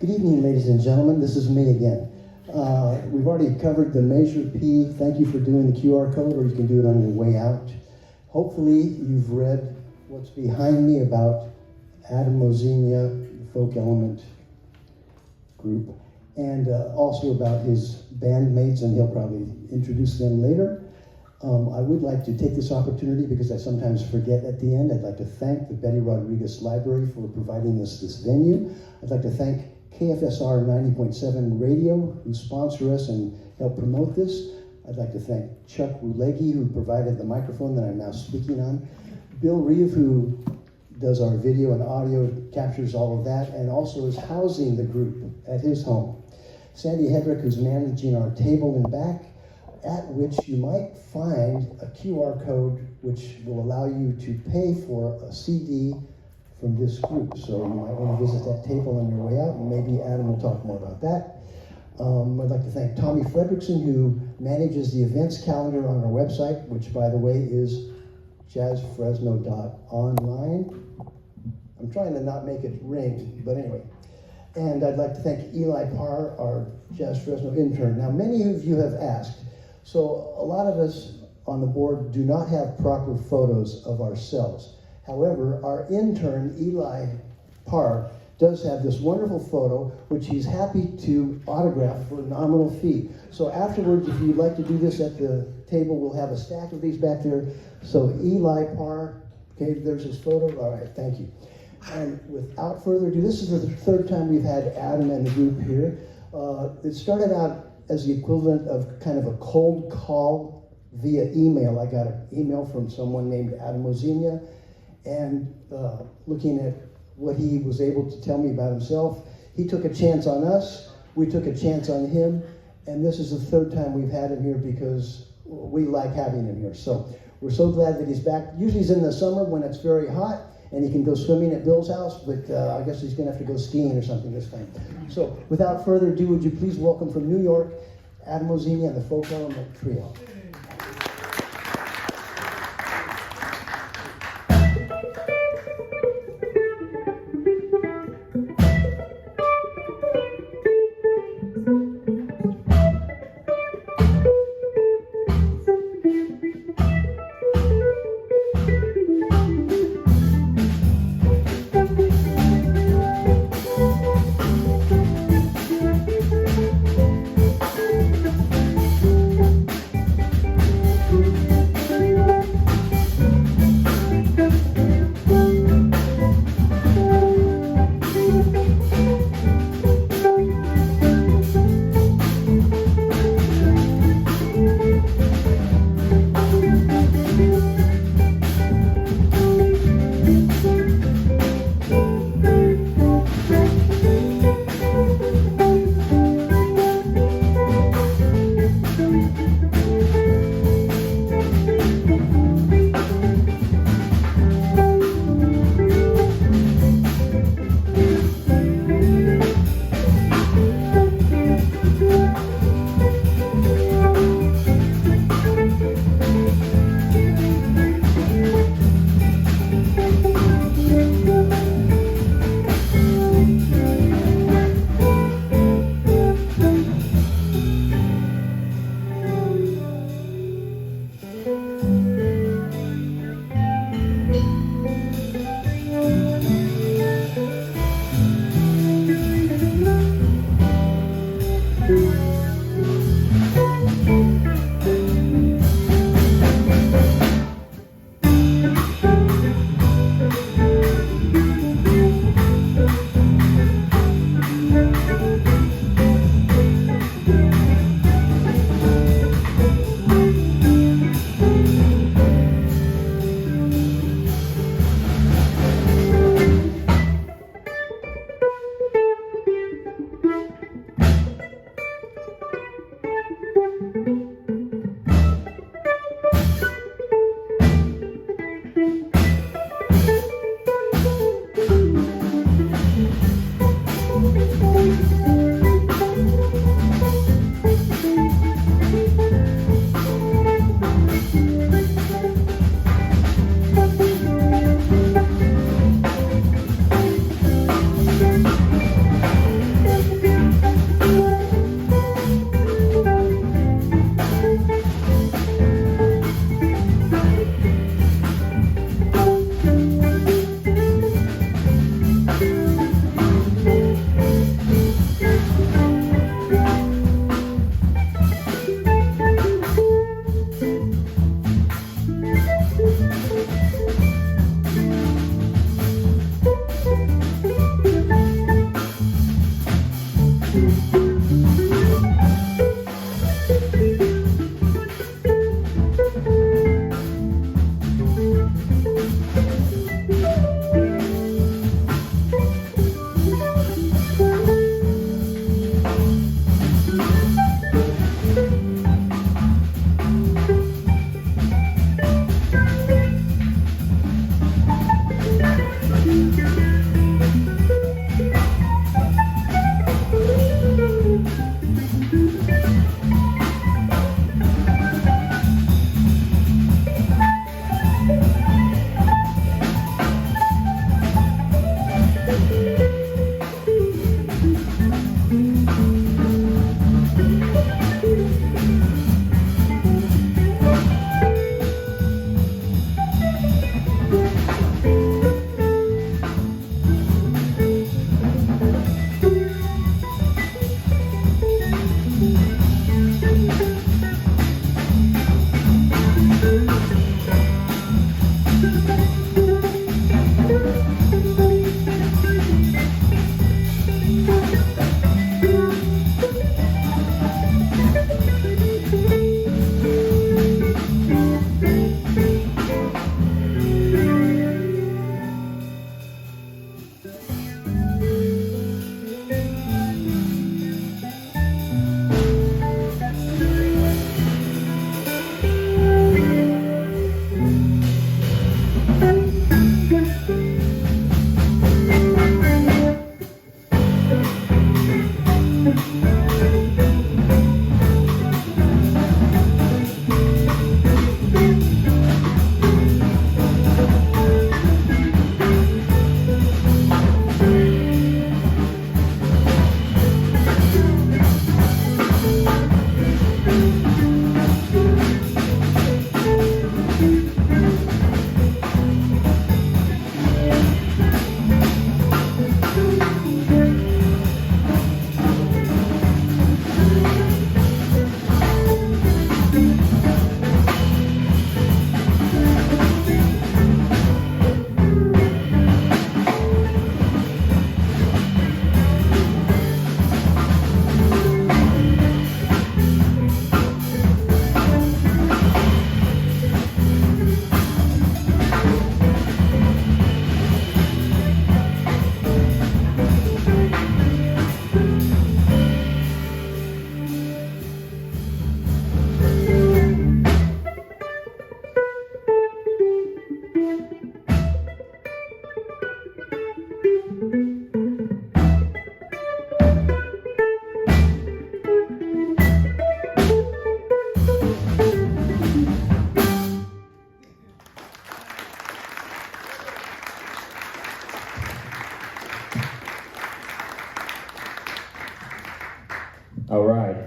Good evening, ladies and gentlemen. This is me again. We've already covered the Measure P. Thank you for doing the QR code, or you can do it on your way out. Hopefully, you've read what's behind me about Adam Moezinia, the folk element group, and also about his bandmates, and he'll probably introduce them later. I would like to take this opportunity, because I sometimes forget at the end, I'd like to thank the Betty Rodriguez Library for providing us this venue. I'd like to thank KFSR 90.7 Radio, who sponsor us and help promote this. I'd like to thank Chuck Ruleggi, who provided the microphone that I'm now speaking on. Bill Reeve, who does our video and audio, captures all of that, and also is housing the group at his home. Sandy Hedrick, who's managing our table in back, at which you might find a QR code which will allow you to pay for a CD from this group. So you might want to visit that table on your way out, and maybe Adam will talk more about that. I'd like to thank Tommy Fredrickson, who manages the events calendar on our website, which, by the way, is jazzfresno.online. I'm trying to not make it ring, but anyway. And I'd like to thank Eli Parr, our Jazz Fresno intern. Now, many of you have asked, so a lot of us on the board do not have proper photos of ourselves. However, our intern, Eli Parr, does have this wonderful photo, which he's happy to autograph for a nominal fee. So afterwards, if you'd like to do this at the table, we'll have a stack of these back there. So Eli Parr, okay, there's his photo. All right, thank you. And without further ado, this is the third time we've had Adam and the group here. It started out as the equivalent of kind of a cold call via email. I got an email from someone named Adam Moezinia, and looking at what he was able to tell me about himself, he took a chance on us, we took a chance on him, and this is the third time we've had him here because we like having him here. So we're so glad that he's back. Usually he's in the summer when it's very hot, and he can go swimming at Bill's house, but I guess he's gonna have to go skiing or something this time. So without further ado, would you please welcome from New York, Adam Moezinia and the Folk Element Trio.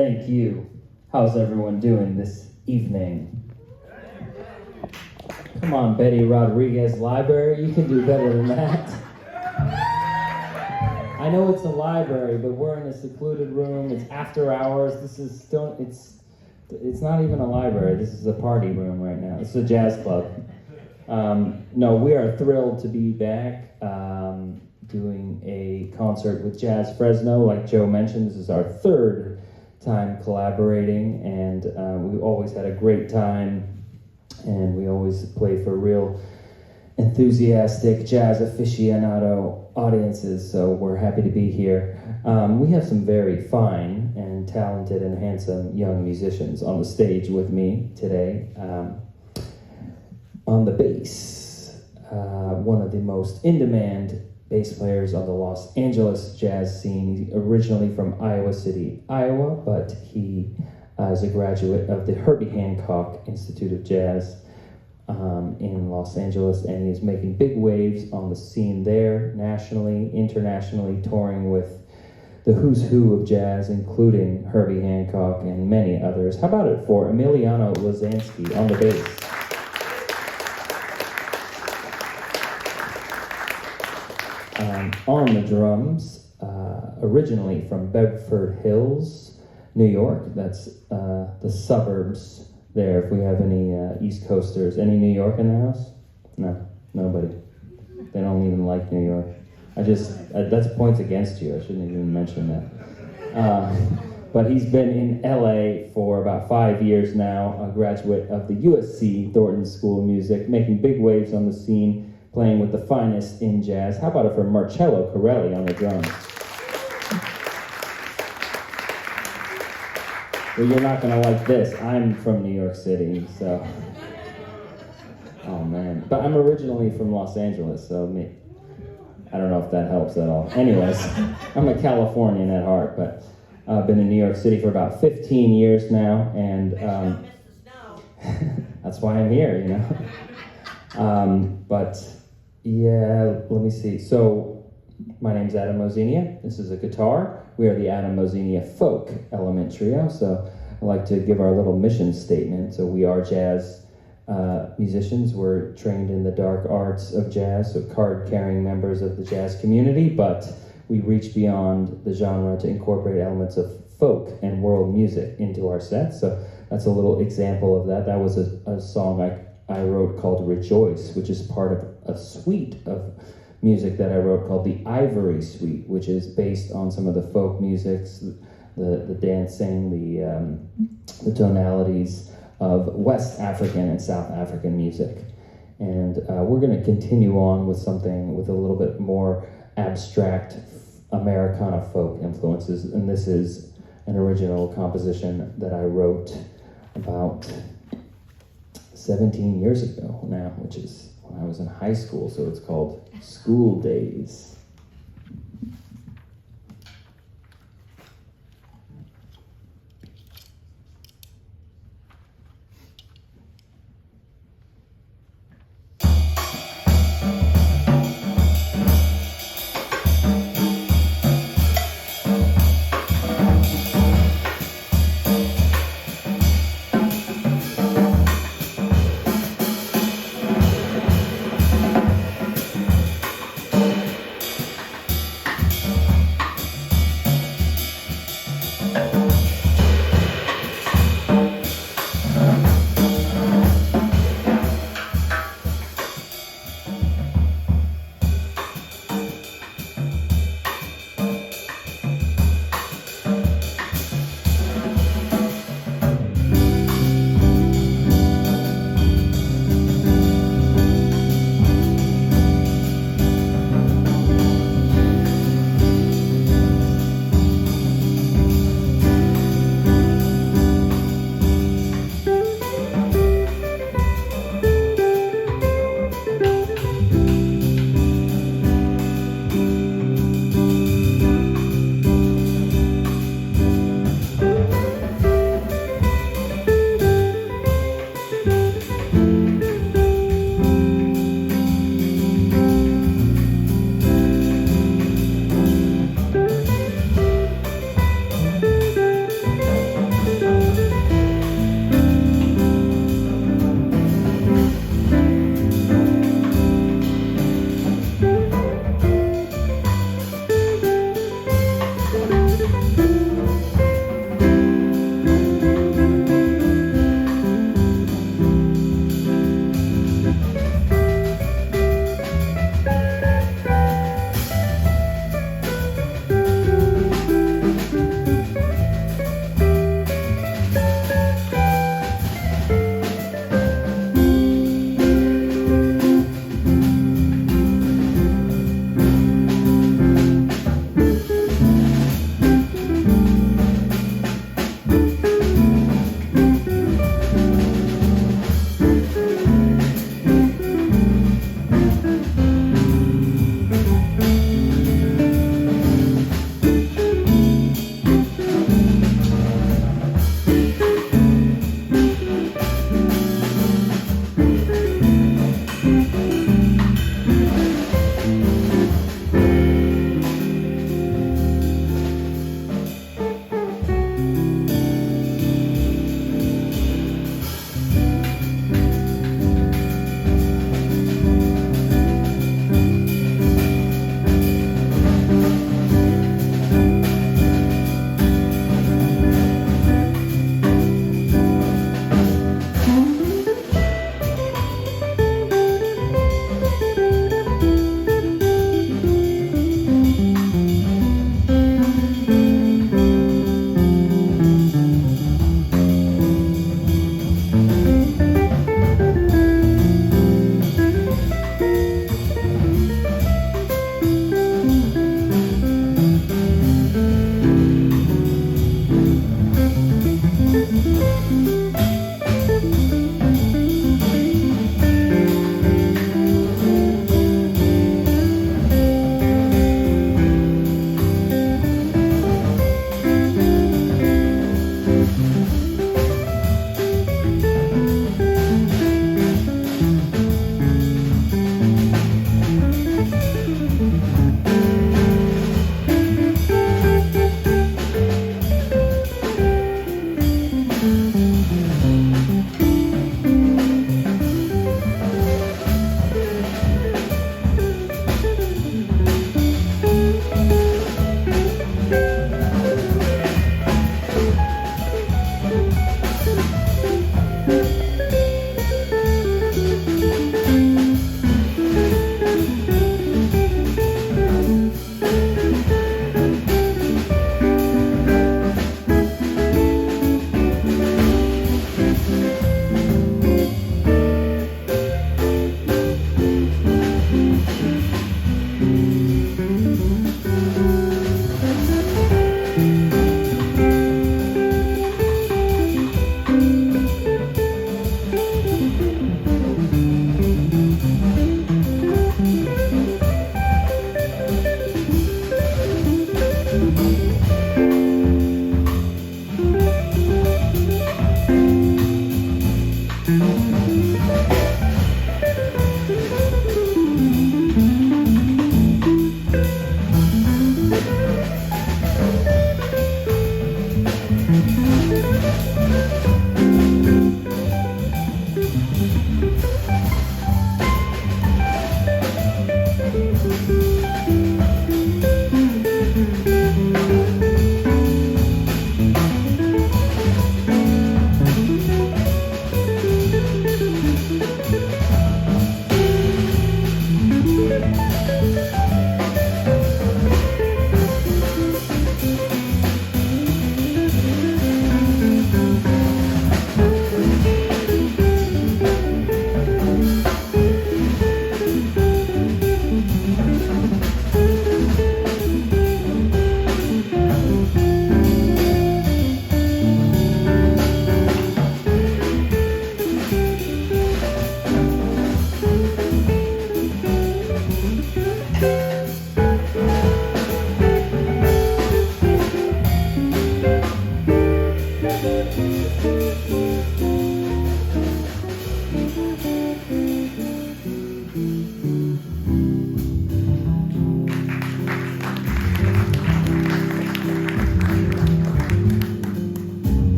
Thank you. How's everyone doing this evening? Come on, Betty Rodriguez Library, you can do better than that. I know it's a library, but we're in a secluded room. It's after hours. It's not even a library. This is a party room right now. It's a jazz club. No, we are thrilled to be back doing a concert with JazzFresno. Like Joe mentioned, this is our third time collaborating, and we always had a great time, and we always play for real enthusiastic jazz aficionado audiences, so we're happy to be here. We have some very fine and talented and handsome young musicians on the stage with me today. On the bass, one of the most in-demand bass players on the Los Angeles jazz scene. He's originally from Iowa City, Iowa, but he is a graduate of the Herbie Hancock Institute of Jazz in Los Angeles, and he's making big waves on the scene there, nationally, internationally, touring with the who's who of jazz, including Herbie Hancock and many others. How about it for Emiliano Lasansky on the bass? On the drums, originally from Bedford Hills, New York. That's the suburbs there, if we have any East Coasters. Any New York in the house? No, nobody. They don't even like New York. That's points against you. I shouldn't even mention that. But he's been in LA for about 5 years now, a graduate of the USC Thornton School of Music, making big waves on the scene, playing with the finest in jazz. How about it for Marcello Carelli on the drums? Well, you're not gonna like this. I'm from New York City, so. Oh man. But I'm originally from Los Angeles, so I don't know if that helps at all. Anyways, I'm a Californian at heart, but I've been in New York City for about 15 years now, and that's why I'm here, you know. But yeah, let me see. So my name's Adam Moezinia. This is a guitar. We are the Adam Moezinia Folk Element Trio, so I'd like to give our little mission statement. So we are jazz musicians. We're trained in the dark arts of jazz, so card-carrying members of the jazz community, but we reach beyond the genre to incorporate elements of folk and world music into our sets. So that's a little example of that. That was a song I wrote called Rejoice, which is part of a suite of music that I wrote called the Ivory Suite, which is based on some of the folk musics, the dancing, the tonalities of West African and South African music. And we're going to continue on with something with a little bit more abstract Americana folk influences, and this is an original composition that I wrote about 17 years ago now, which is when I was in high school, so it's called School Days.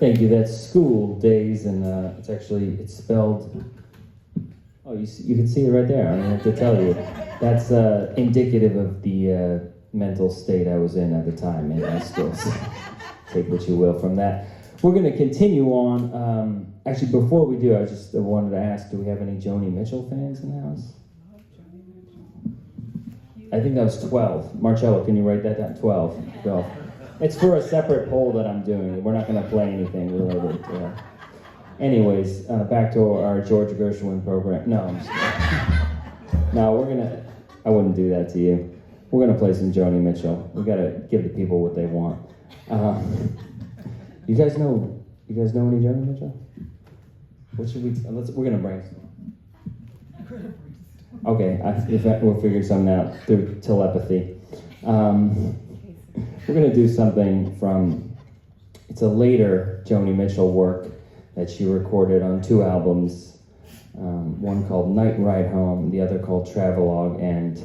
Thank you. That's school days, and it's spelled. Oh, you can see it right there. I don't have to tell you. That's indicative of the mental state I was in at the time in high school. So take what you will from that. We're going to continue on. Actually, before we do, I just wanted to ask: do we have any Joni Mitchell fans in the house? I think that was 12. Marcello, can you write that down? 12. 12. It's for a separate poll that I'm doing. We're not going to play anything related to that. Anyways, back to our George Gershwin program. No, I'm just kidding. No, I wouldn't do that to you. We're going to play some Joni Mitchell. We got to give the people what they want. You guys know any Joni Mitchell? What should we, we're going to brainstorm. Okay, we'll figure something out through telepathy. We're going to do something from, it's a later Joni Mitchell work that she recorded on 2 albums, one called Night Ride Home, the other called Travelogue, and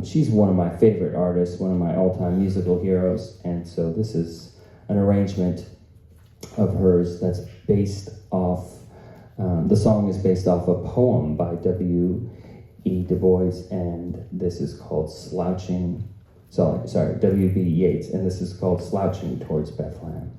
she's one of my favorite artists, one of my all-time musical heroes, and so this is an arrangement of hers that's based off, the song is based off a poem by W.E. Du Bois, and this is called W.B. Yeats, and this is called Slouching Towards Bethlehem.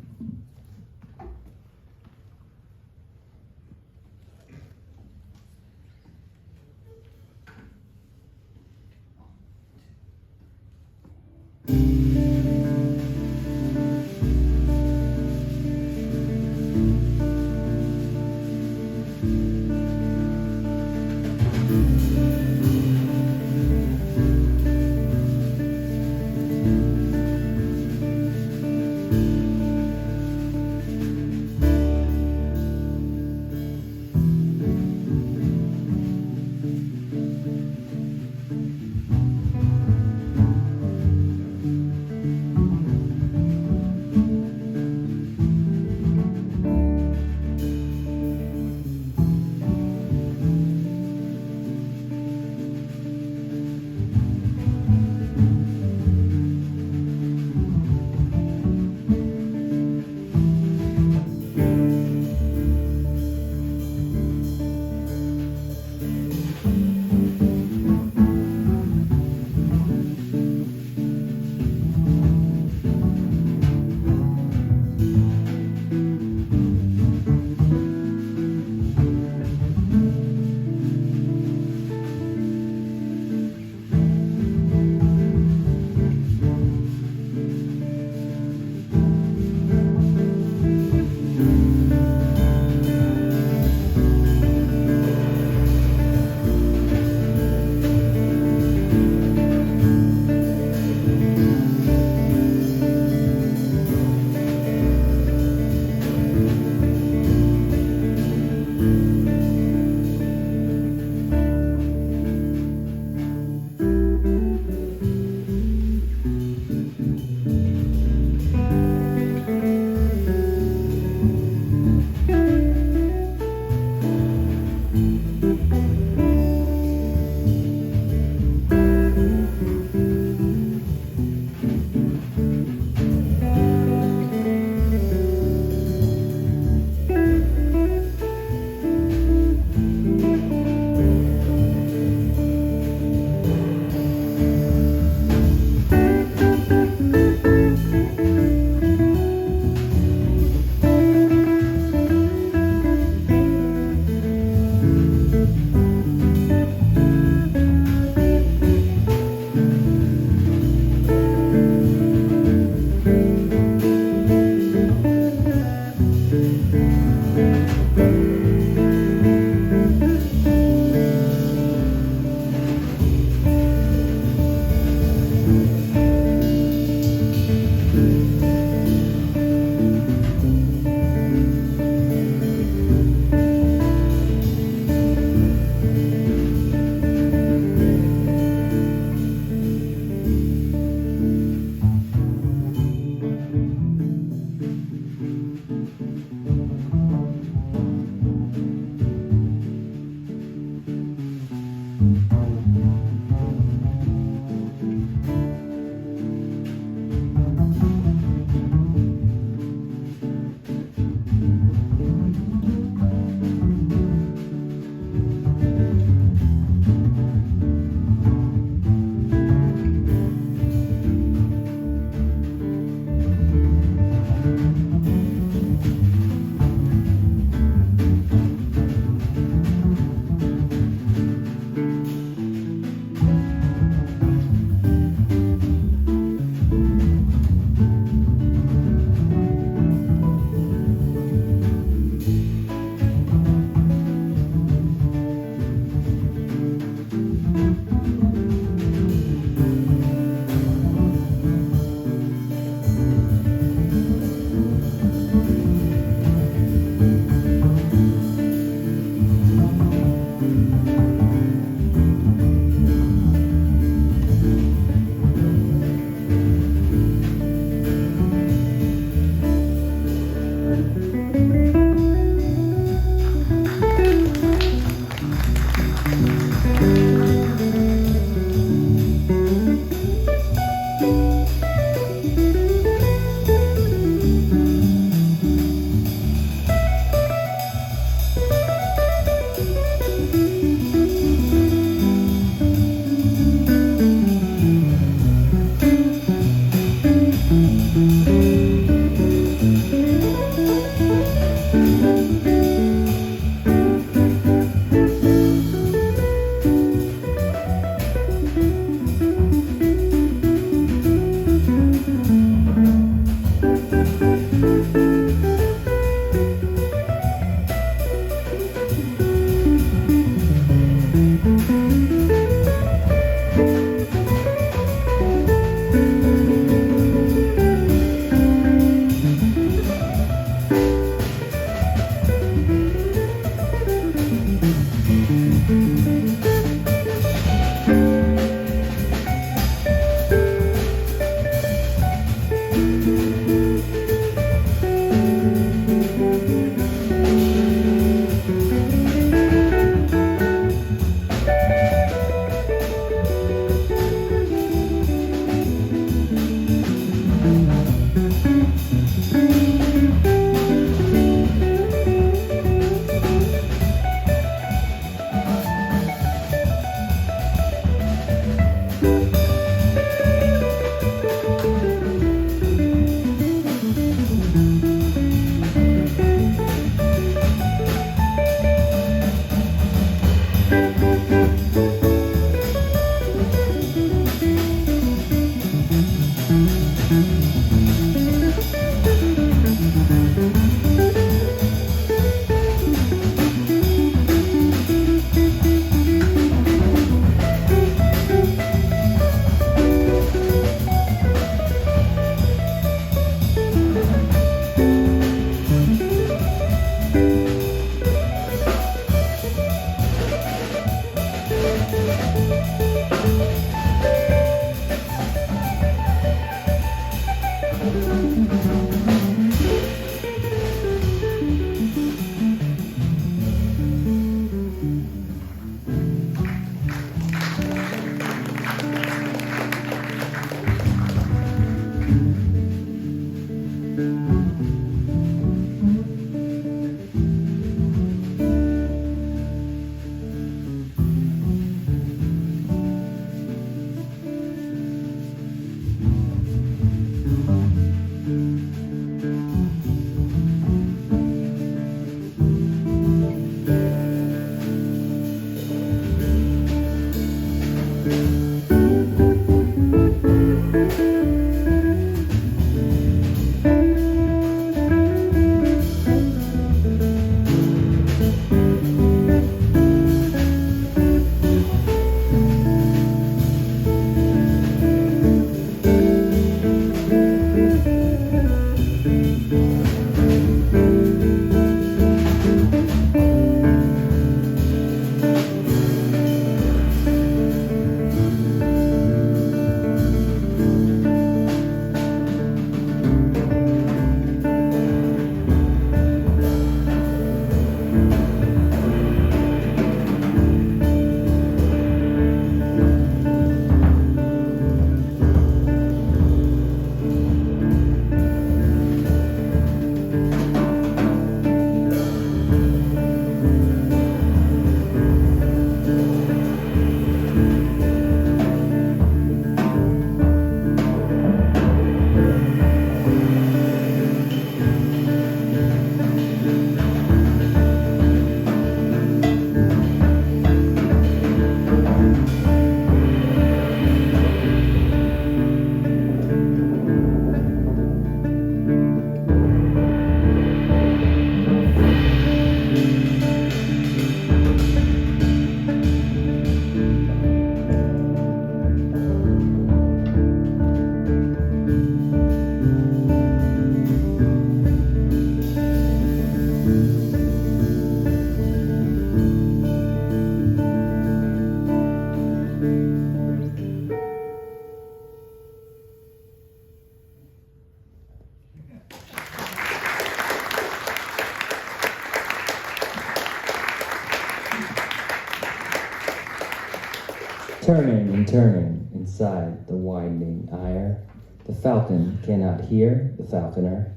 Turning and turning inside the widening ire, the falcon cannot hear the falconer,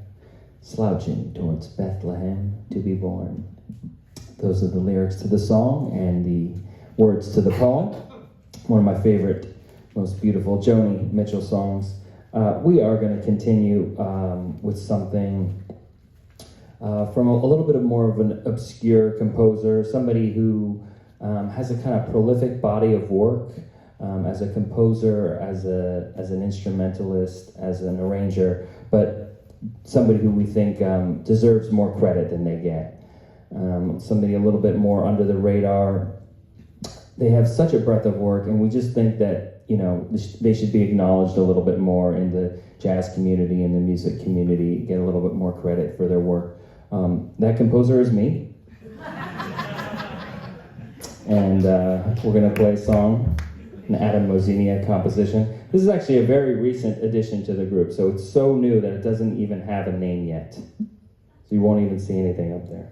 slouching towards Bethlehem to be born. Those are the lyrics to the song and the words to the poem. One of my favorite, most beautiful Joni Mitchell songs. We are going to continue with something from a little bit of more of an obscure composer, somebody who has a kind of prolific body of work as a composer, as an instrumentalist, as an arranger, but somebody who we think deserves more credit than they get. Somebody a little bit more under the radar. They have such a breadth of work, and we just think that, you know, they should be acknowledged a little bit more in the jazz community and the music community, get a little bit more credit for their work. That composer is me. And we're going to play a song, an Adam Moezinia composition. This is actually a very recent addition to the group, so it's so new that it doesn't even have a name yet. So you won't even see anything up there.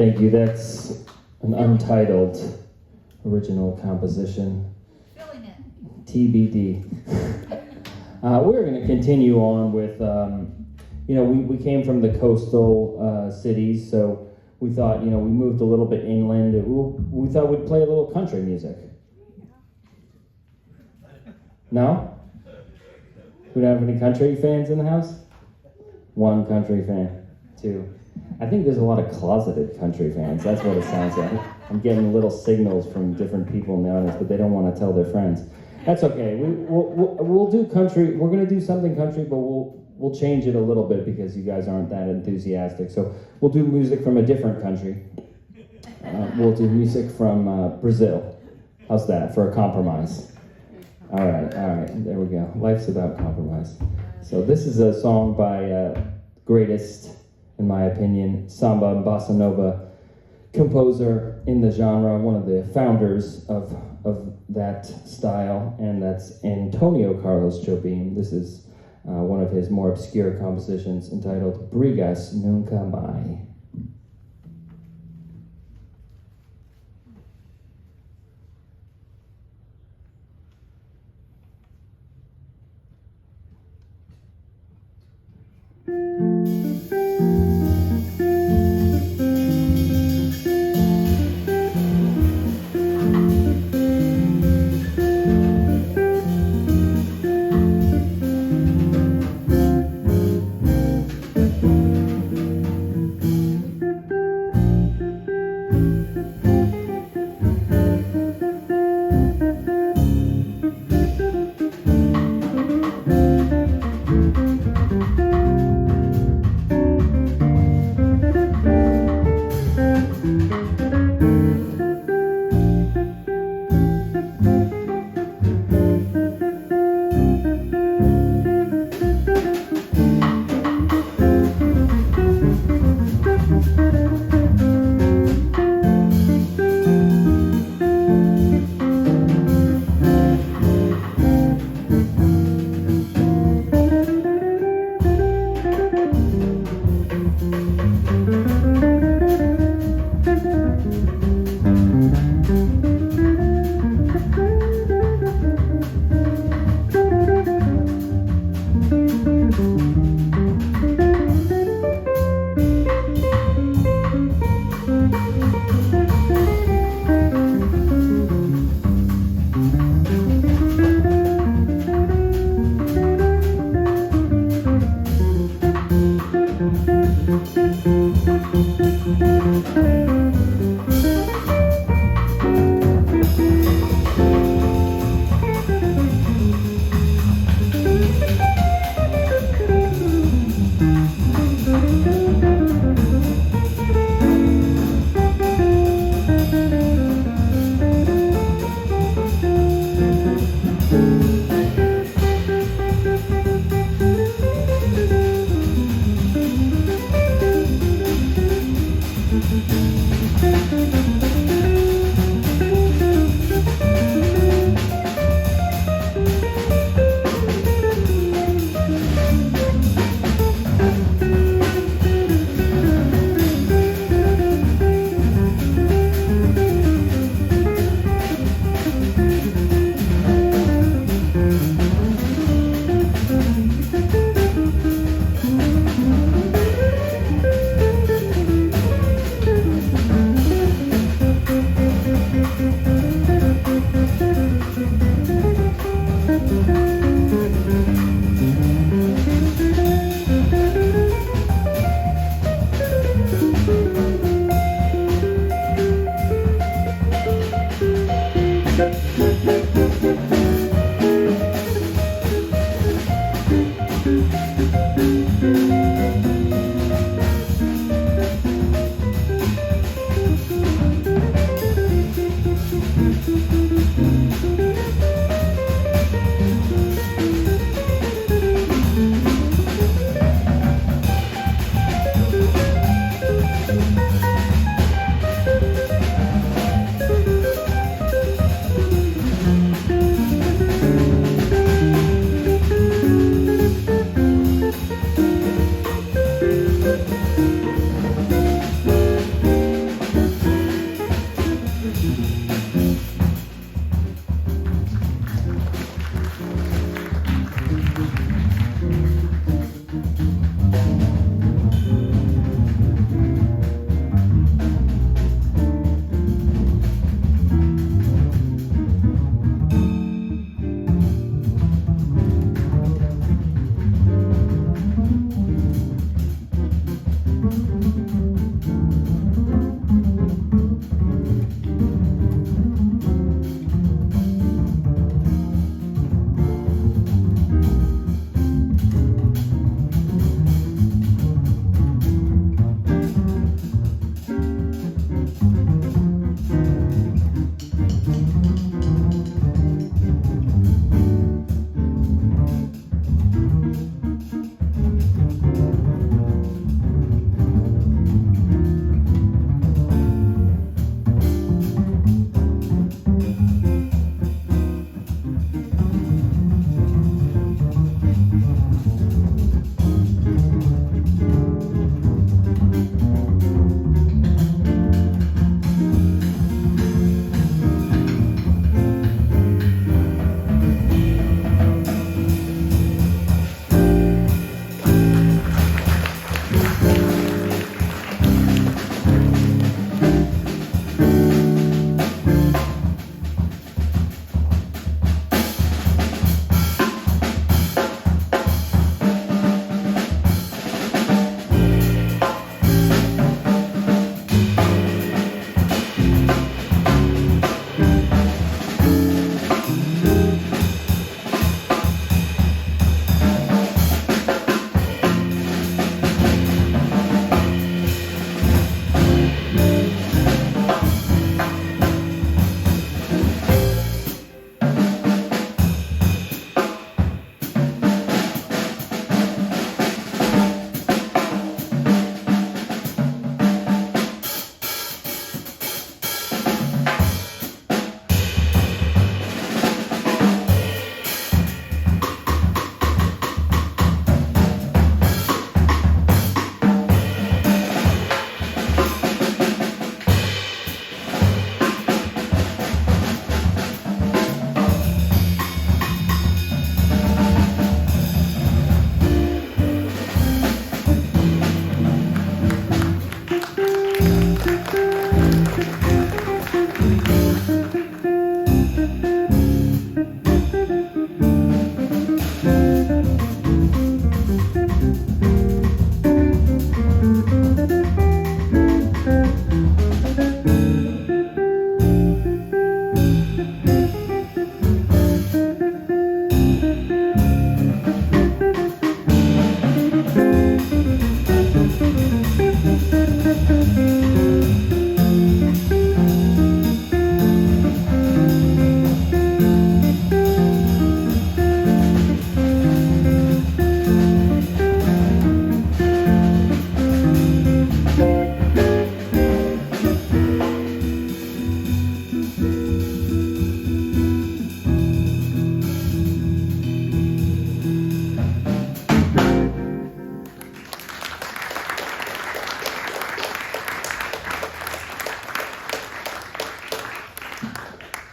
Thank you. That's an untitled original composition. Filling it. TBD. We're going to continue on with, we came from the coastal cities, so we thought, we moved a little bit inland. We thought we'd play a little country music. No? We don't have any country fans in the house? One country fan. Two. I think there's a lot of closeted country fans. That's what it sounds like. I'm getting little signals from different people nowadays, but they don't want to tell their friends. That's okay. We'll do country. We're going to do something country, but we'll change it a little bit because you guys aren't that enthusiastic. So we'll do music from a different country. We'll do music from Brazil. How's that for a compromise? All right. There we go. Life's about compromise. So this is a song by greatest, in my opinion, samba and bossa nova composer in the genre, one of the founders of that style, and that's Antonio Carlos Jobim. This is one of his more obscure compositions entitled Brigas Nunca Mais.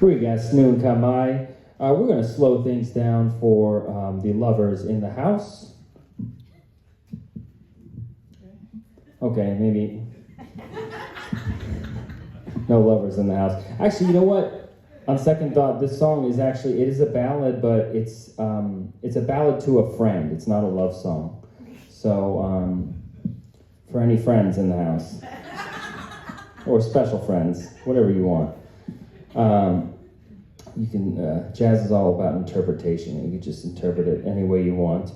We got Snoon Kamai. We're going to slow things down for the lovers in the house. Okay, maybe no lovers in the house. Actually, you know what? On second thought, this song is actually, it is a ballad, but it's a ballad to a friend. It's not a love song. So, for any friends in the house, or special friends, whatever you want. You can, jazz is all about interpretation. You can just interpret it any way you want.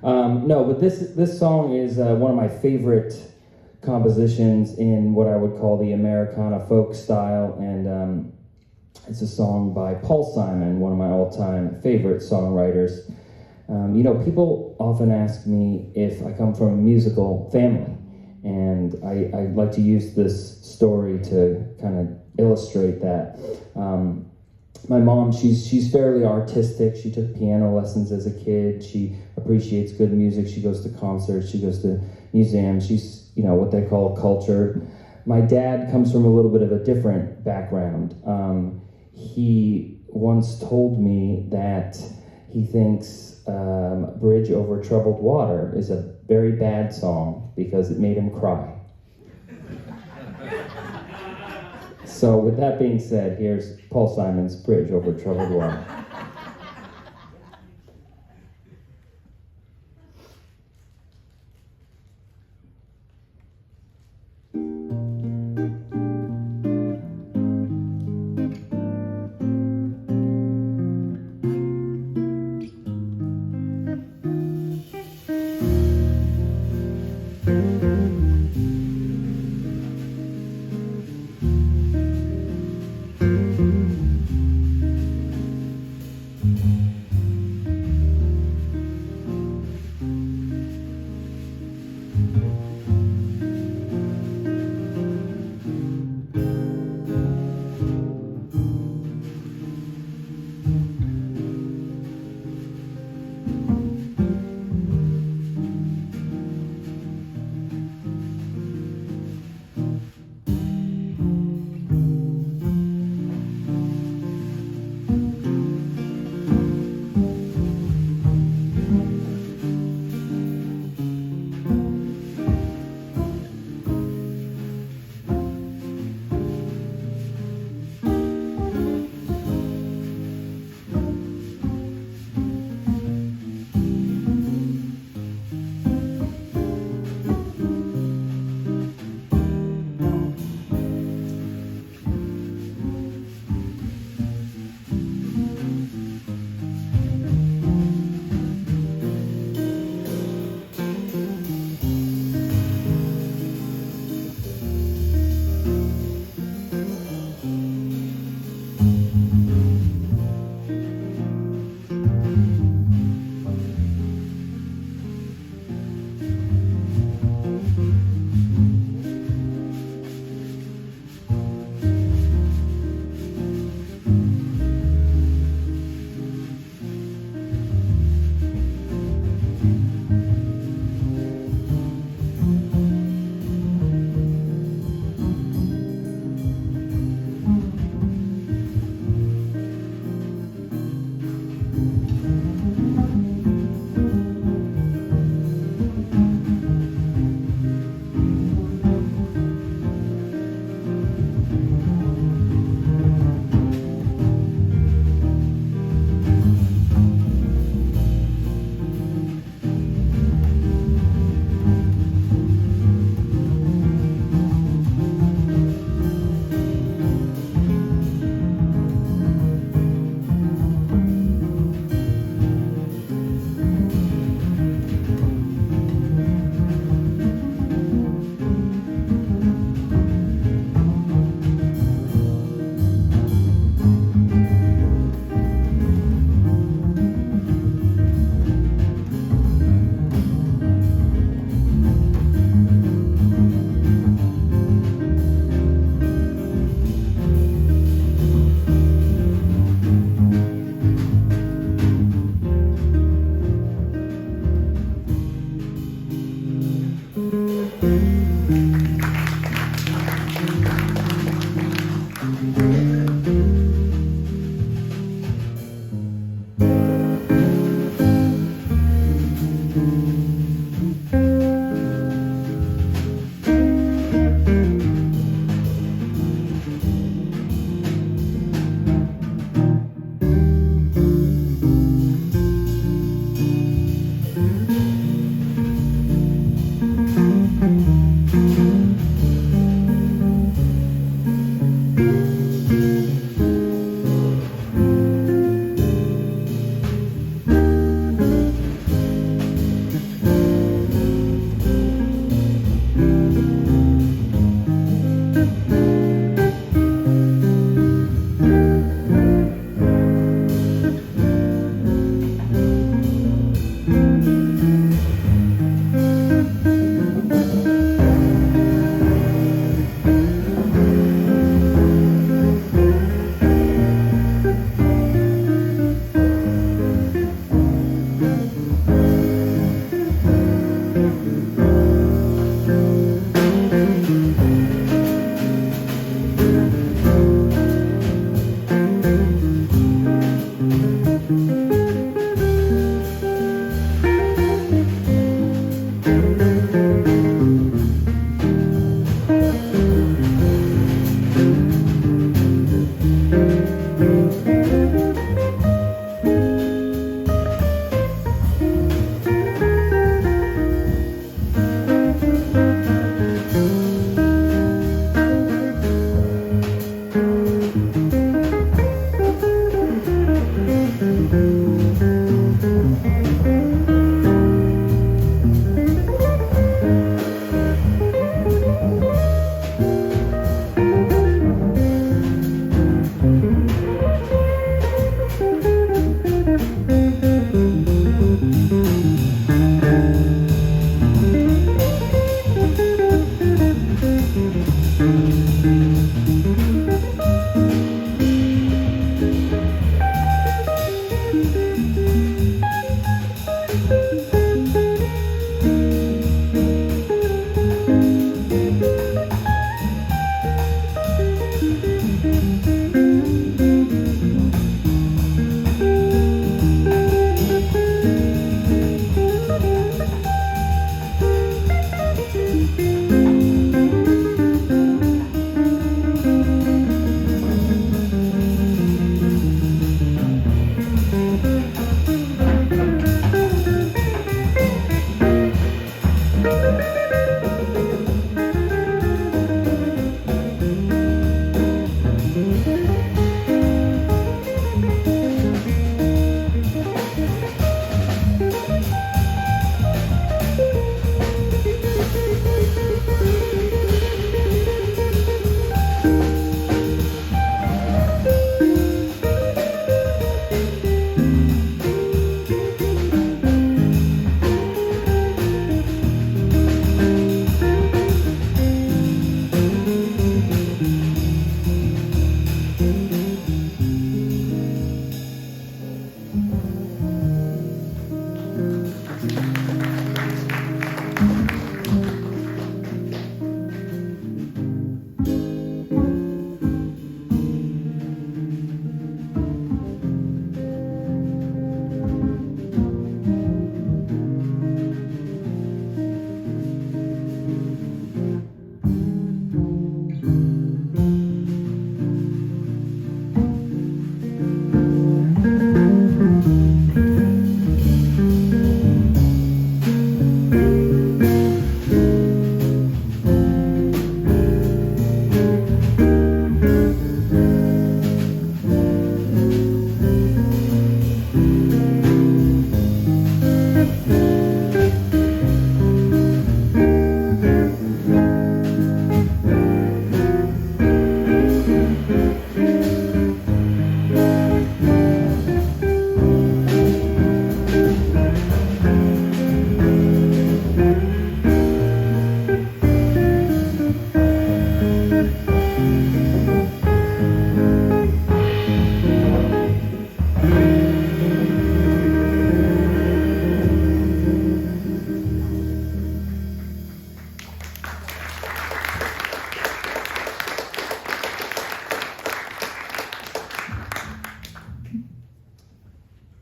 No, but this song is one of my favorite compositions in what I would call the Americana folk style, and it's a song by Paul Simon, one of my all-time favorite songwriters. You know, people often ask me if I come from a musical family, and I like to use this story to kind of illustrate that. My mom, she's fairly artistic. She took piano lessons as a kid. She appreciates good music. She goes to concerts. She goes to museums. She's, you know, what they call cultured. My dad comes from a little bit of a different background. He once told me that he thinks Bridge Over Troubled Water is a very bad song because it made him cry. So with that being said, here's Paul Simon's Bridge Over Troubled Water.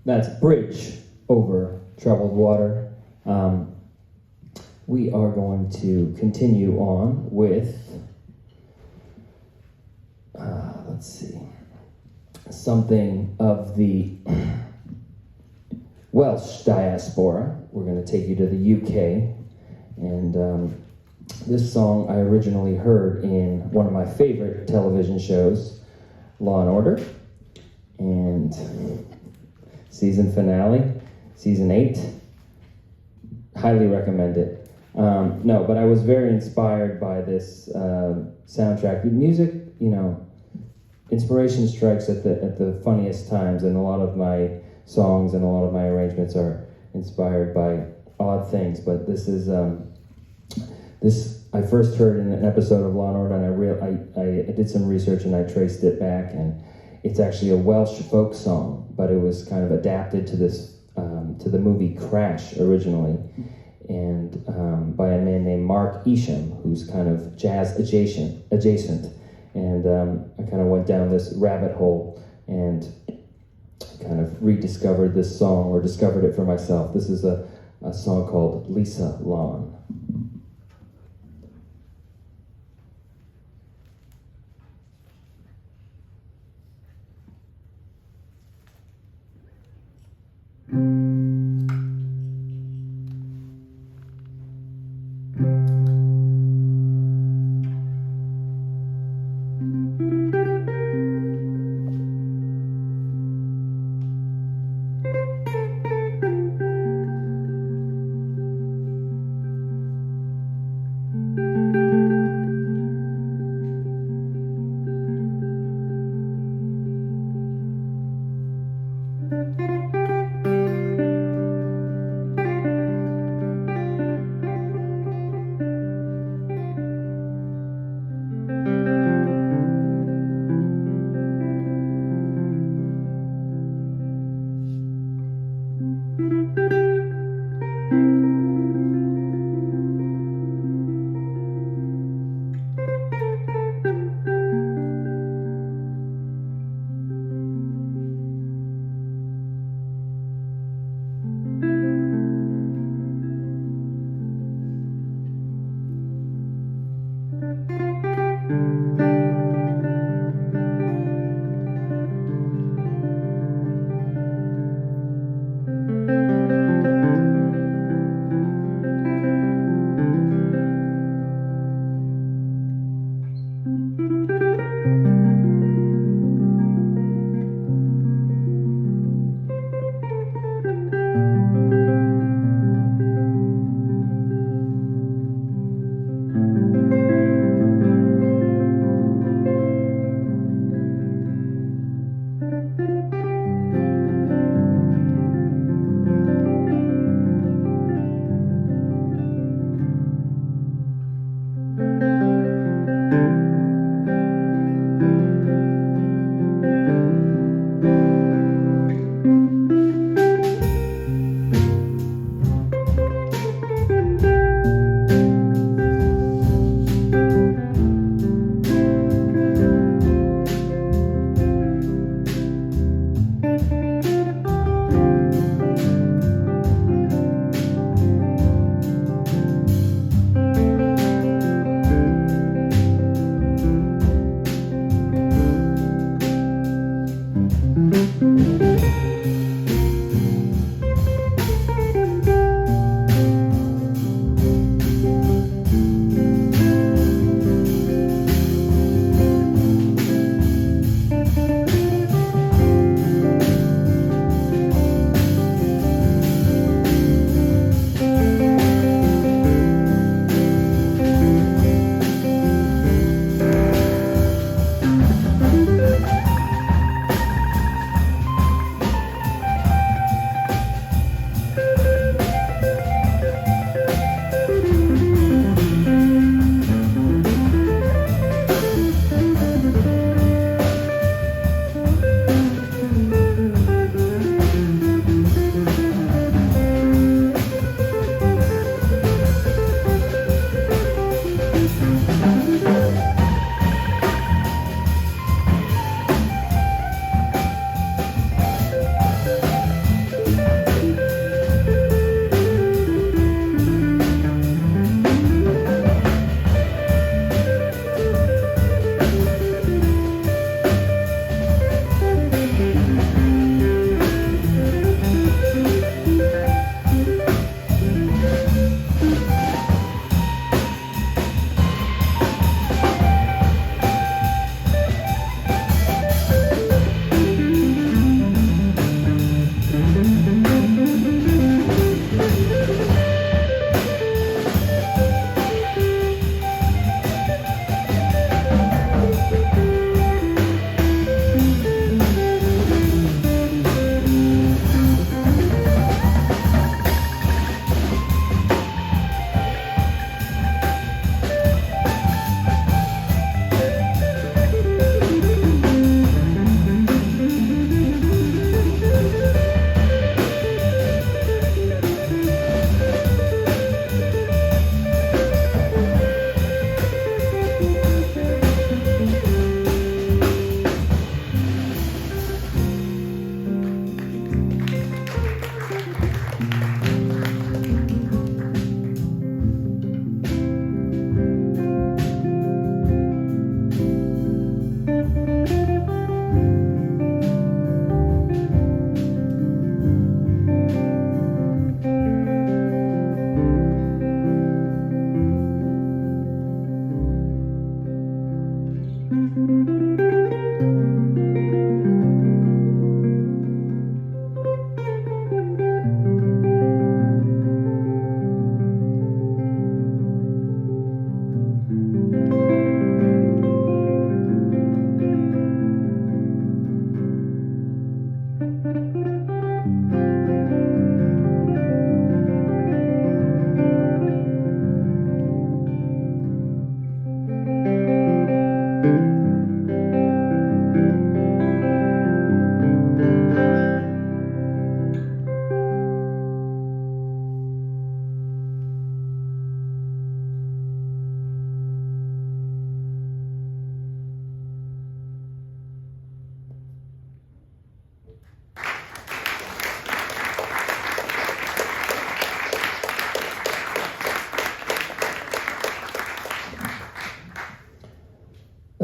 That's Bridge Over Troubled Water. We are going to continue on with, let's see, something of the Welsh diaspora. We're going to take you to the UK, and this song I originally heard in one of my favorite television shows, Law and Order, and season finale, season 8. Highly recommend it. No, but I was very inspired by this soundtrack. The music, you know, inspiration strikes at the funniest times, and a lot of my songs and a lot of my arrangements are inspired by odd things. But this is this I first heard in an episode of Law and Order, and I did some research and I traced it back, and it's actually a Welsh folk song, but it was kind of adapted to this to the movie Crash originally, and by a man named Mark Isham, who's kind of jazz adjacent, and I kind of went down this rabbit hole and kind of rediscovered this song, or discovered it for myself. This is a song called Lisa Lawn.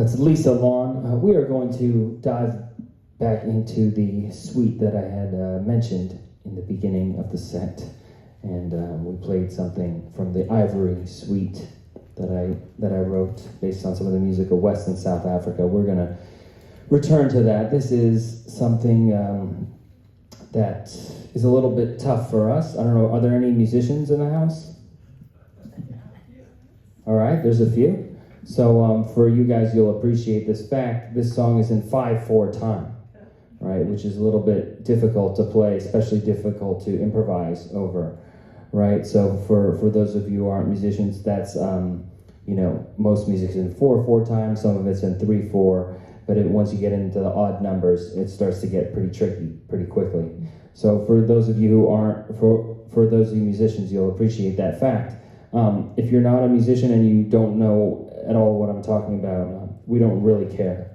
That's Lisa Lawn. We are going to dive back into the suite that I had mentioned in the beginning of the set. And we played something from the Ivory Suite that I wrote based on some of the music of West and South Africa. We're going to return to that. This is something that is a little bit tough for us. I don't know, are there any musicians in the house? All right, there's a few. So for you guys, you'll appreciate this fact. This song is in 5/4 time, right? Which is a little bit difficult to play, especially difficult to improvise over, right? So for those of you who aren't musicians, that's, most music's in 4/4 time, some of it's in 3/4, but once you get into the odd numbers, it starts to get pretty tricky pretty quickly. So for those of you who aren't, for those of you musicians, you'll appreciate that fact. If you're not a musician and you don't know at all what I'm talking about, we don't really care.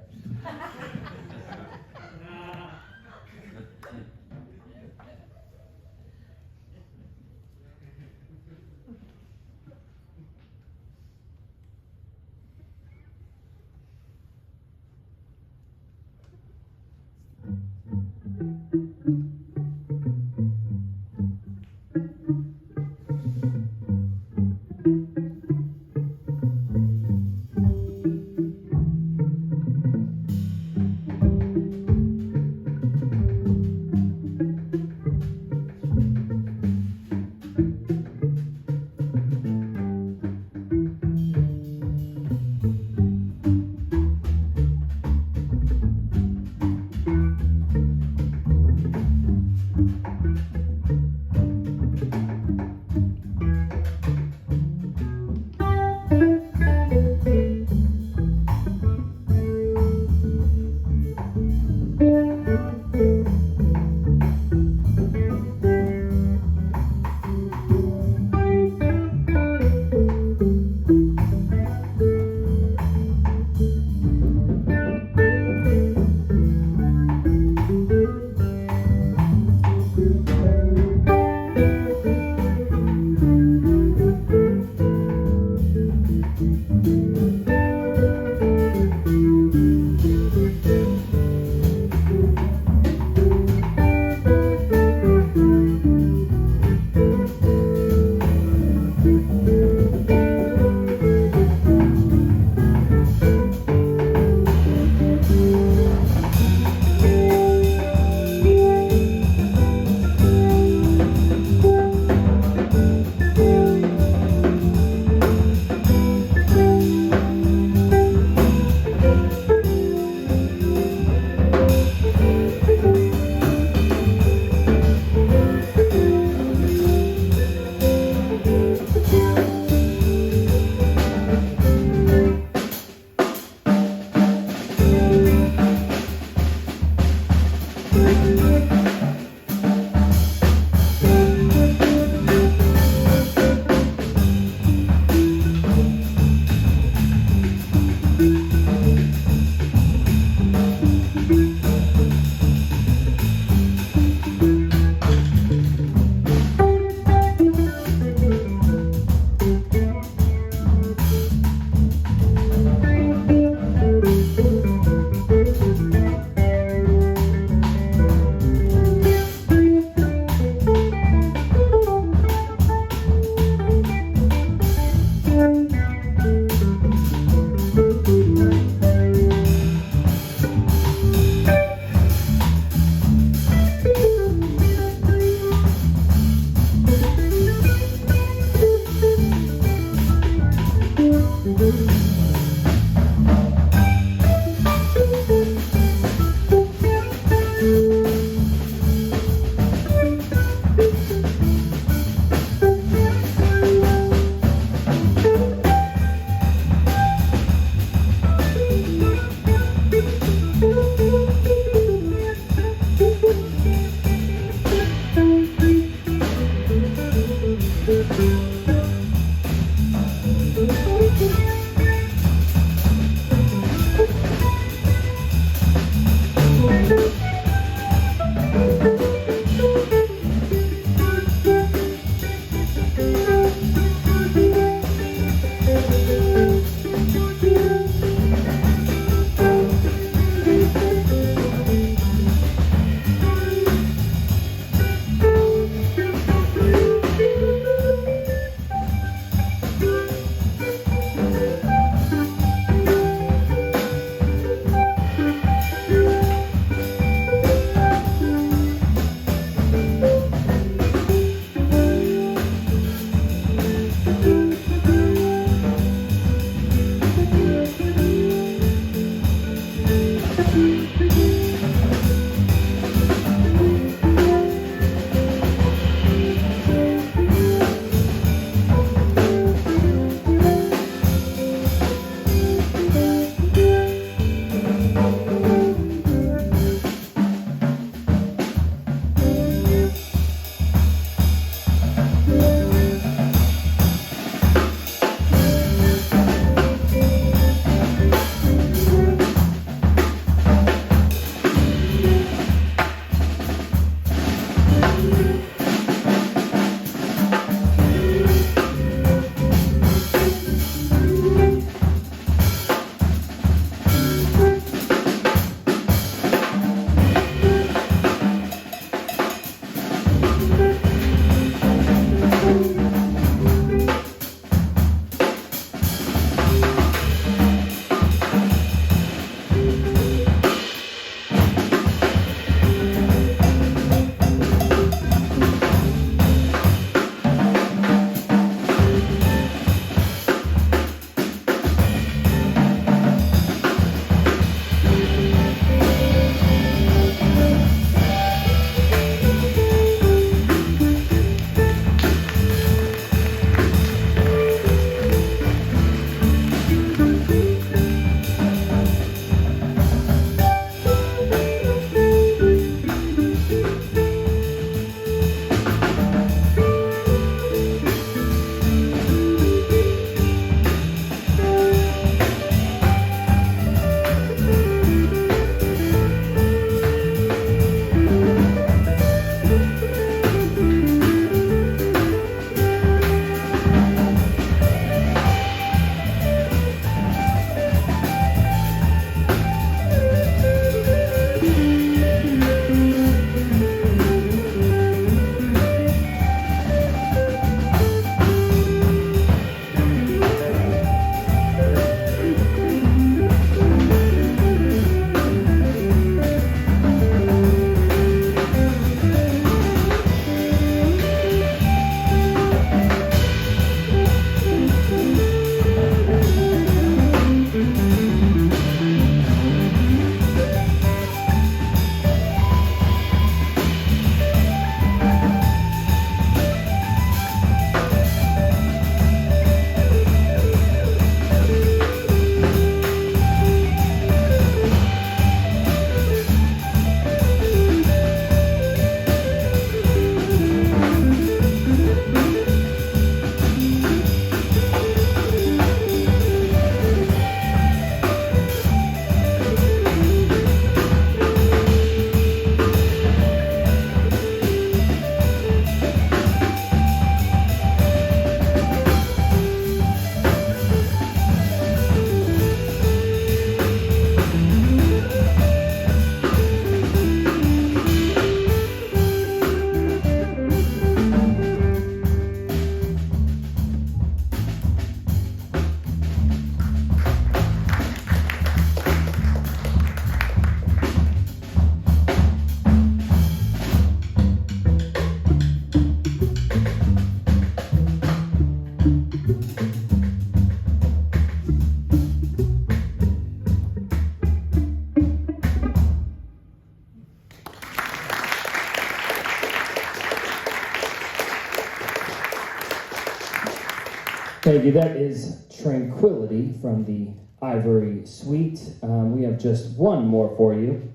Thank you. That is Tranquility from the Ivory Suite. We have just one more for you.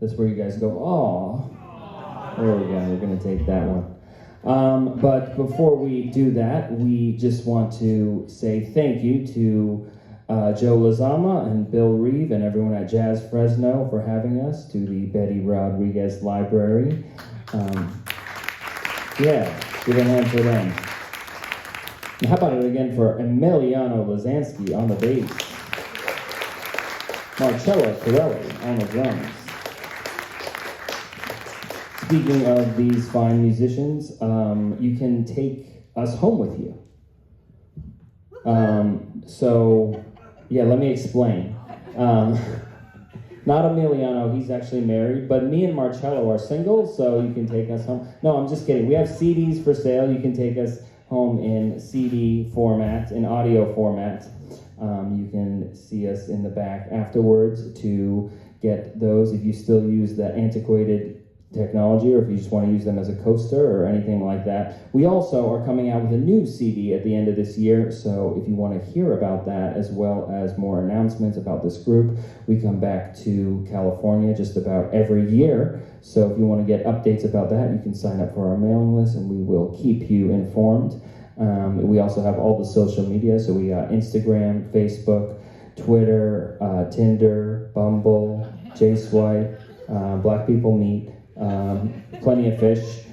That's where you guys go, "Aw." There we go. We're going to take that one. But before we do that, we just want to say thank you to Joe Lazama and Bill Reeve and everyone at JazzFresno for having us, to the Betty Rodriguez Library. Yeah, give a hand for them. And how about it again for Emiliano Lasansky on the bass, Marcello Carelli on the drums. Speaking of these fine musicians, you can take us home with you. Yeah, let me explain. Not Emiliano, he's actually married, but me and Marcello are single, so you can take us home. No, I'm just kidding. We have CDs for sale. You can take us home in CD format, in audio format. You can see us in the back afterwards to get those if you still use the antiquated technology, or if you just want to use them as a coaster or anything like that. We also are coming out with a new CD at the end of this year, so if you want to hear about that as well as more announcements about this group, we come back to California just about every year. So if you want to get updates about that, you can sign up for our mailing list and we will keep you informed. We also have all the social media, so we got Instagram, Facebook, Twitter, Tinder, Bumble, J-Swipe, Black People Meet, Plenty of Fish,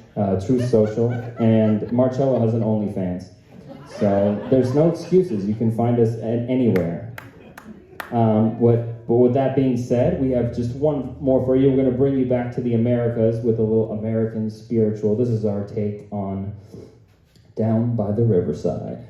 Truth Social, and Marcello has an OnlyFans. So there's no excuses. You can find us anywhere. But with that being said, we have just one more for you. We're going to bring you back to the Americas with a little American spiritual. This is our take on Down by the Riverside.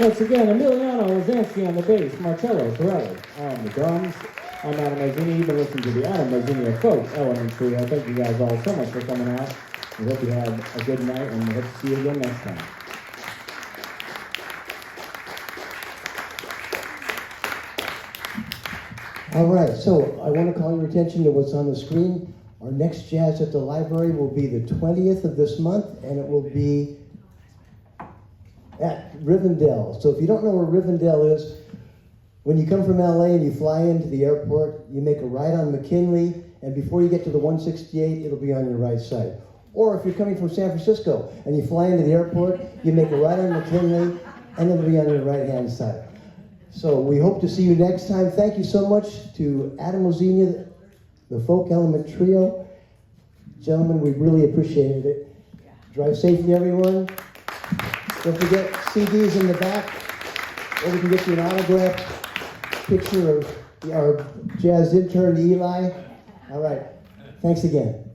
Once again, Emiliano Lasansky on the bass, Marcello Carelli on the drums. I'm Adam Moezinia. You've been listening to the Adam Moezinia Folk Element Trio. Thank you guys all so much for coming out. We hope you had a good night, and we hope to see you again next time. All right, so I want to call your attention to what's on the screen. Our next Jazz at the Library will be the 20th of this month, and it will be at Rivendell. So if you don't know where Rivendell is, when you come from LA and you fly into the airport, you make a right on McKinley, and before you get to the 168, it'll be on your right side. Or if you're coming from San Francisco and you fly into the airport, you make a right on McKinley, and it'll be on your right-hand side. So we hope to see you next time. Thank you so much to Adam Moezinia, the Folk Element Trio. Gentlemen, we really appreciated it. Drive safely, everyone. Don't forget CDs in the back, or we can get you an autographed picture of our jazz intern, Eli. All right. Thanks again.